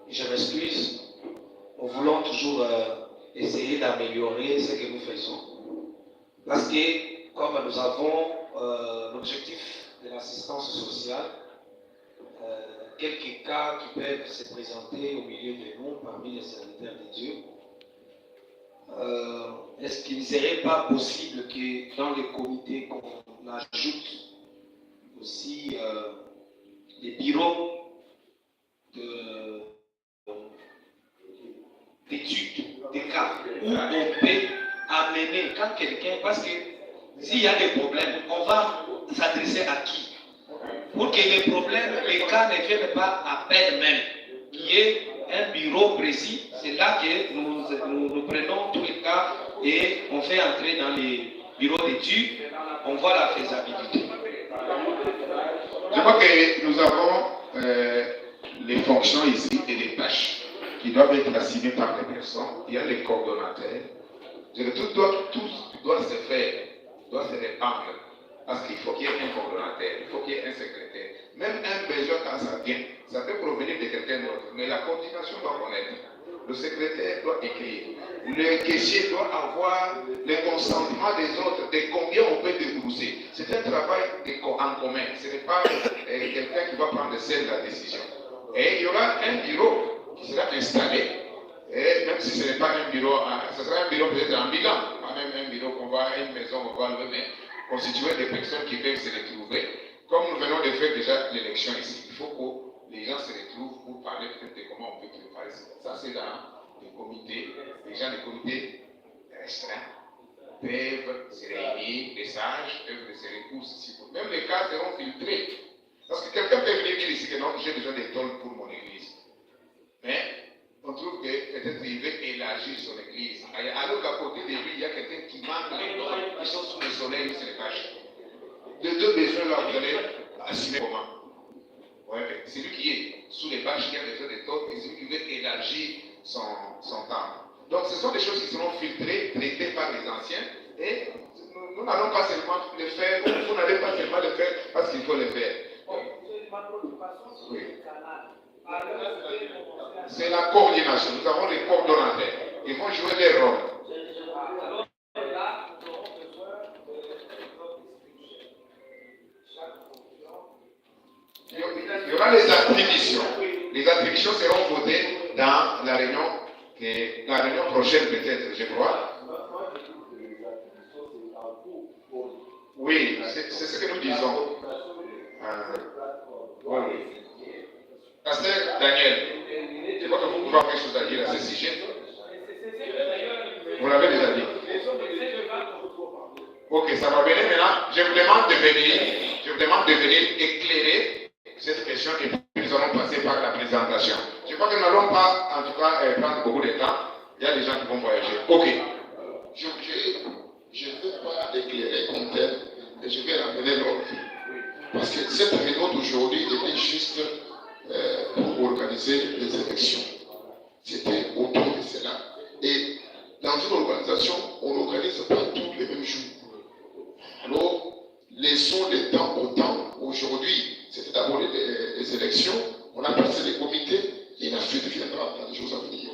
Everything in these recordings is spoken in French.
je m'excuse. Nous voulons toujours essayer d'améliorer ce que nous faisons. Parce que, comme nous avons l'objectif de l'assistance sociale, quelques cas qui peuvent se présenter au milieu de nous parmi les serviteurs de Dieu, est-ce qu'il ne serait pas possible que dans les comités qu'on ajoute aussi des bureaux d'études, des cas, où on peut amener quand quelqu'un, parce que s'il y a des problèmes, on va s'adresser à qui? Pour que les problèmes, les cas ne viennent pas à peine même, qu'il y ait un bureau précis, c'est là que nous prenons tous les cas et on fait entrer dans les bureaux d'études, on voit la faisabilité. Je crois que nous avons les fonctions ici et les tâches qui doivent être assignées par les personnes. Il y a les coordonnateurs. Tout doit se faire, doit se répandre. Parce qu'il faut qu'il y ait un coordonnateur, il faut qu'il y ait un secrétaire. Même un besoin quand ça vient, ça peut provenir de quelqu'un d'autre. Mais la coordination doit connaître. Le secrétaire doit écrire. Le caissier doit avoir le consentement des autres de combien on peut débourser. C'est un travail en commun. Ce n'est pas quelqu'un qui va prendre seul la décision. Et il y aura un bureau qui sera installé. Et même si ce n'est pas un bureau, ce sera un bureau peut-être ambulant. Pas même un bureau qu'on va à une maison, on va lever, mais constitué de personnes qui peuvent se retrouver. Comme nous venons de faire déjà l'élection ici, il faut que les gens se retrouvent pour parler peut-être de comment on peut préparer ça. Ça, c'est dans les comités. Les gens des comités restreints peuvent se réunir, les sages peuvent se retrouver. Même les cas seront filtrés. Parce que quelqu'un peut venir dire ici que non, j'ai besoin des tôles pour mon église. Mais on trouve que peut-être il veut élargir son église. Alors qu'à côté de lui, il y a quelqu'un qui manque les tôles, qui sont sous le soleil, qui se les cache. De deux besoins là, vous allez assumer comment? Ouais, celui qui est sous les bâches qui a besoin de tôles et celui qui veut élargir son temple. Donc ce sont des choses qui seront filtrées, traitées par les anciens et nous n'allons pas seulement le faire, vous n'allez pas seulement le faire parce qu'il faut le faire. Oui. C'est la coordination. Nous avons les coordonnateurs. Ils vont jouer des rôles. Il y aura les attributions. Les attributions seront votées dans la réunion prochaine peut-être, je crois. Oui, c'est ce que nous disons. Oui. Pasteur Daniel, je crois que vous pouvez avoir quelque chose à dire à ce sujet. Vous l'avez déjà dit. Ok, ça va venir maintenant. Je vous demande de venir éclairer cette question et puis nous allons passer par la présentation. Je crois que nous n'allons pas, en tout cas, prendre beaucoup de temps. Il y a des gens qui vont voyager. Ok. Je ne veux pas éclairer comme tel, mais je vais ramener l'ordre. Parce que cette réunion d'aujourd'hui était juste pour organiser les élections. C'était autour de cela. Et dans une organisation, on n'organise pas tous les mêmes jours. Alors, laissons les temps au temps. Aujourd'hui, c'était d'abord les élections. On a passé les comités et la suite viendra dans les jours à venir.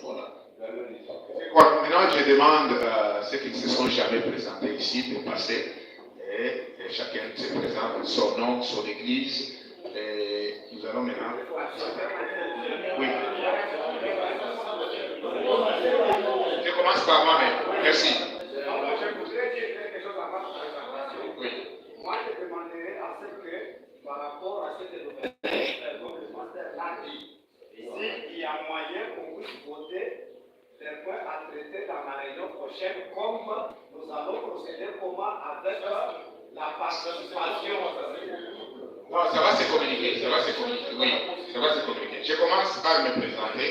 Voilà. Maintenant, je demande à ceux qui ne se sont jamais présentés ici de passer. Et chacun se présente son nom, son église. Et nous allons maintenant. Oui. Je commence par moi-même. Merci. Je voudrais dire quelque chose avant de présentation. Oui. Moi, je demanderais à ce que, par rapport à ce que le pasteur l'a dit, s'il y a moyen qu'on puisse voter des points à traiter dans la réunion prochaine, comme nous allons procéder comment avec la participation. Non, ça va se communiquer, oui, ça va se communiquer. Je commence par me présenter.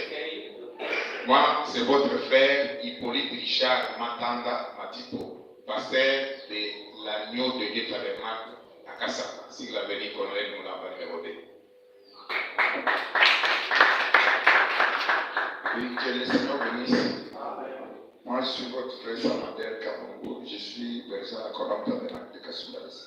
Moi, c'est votre frère Hippolyte Richard Matanda Matipo, pasteur de l'agneau de Dieu Tabernacle à Kassapa, si vous l'avez dit, colonel Moulamba numéro 2. Oui, que le Seigneur bénisse. Moi, je suis votre frère Samadel Kamongo. Je suis versé à la colonne Tabernacle de Kassoubalis.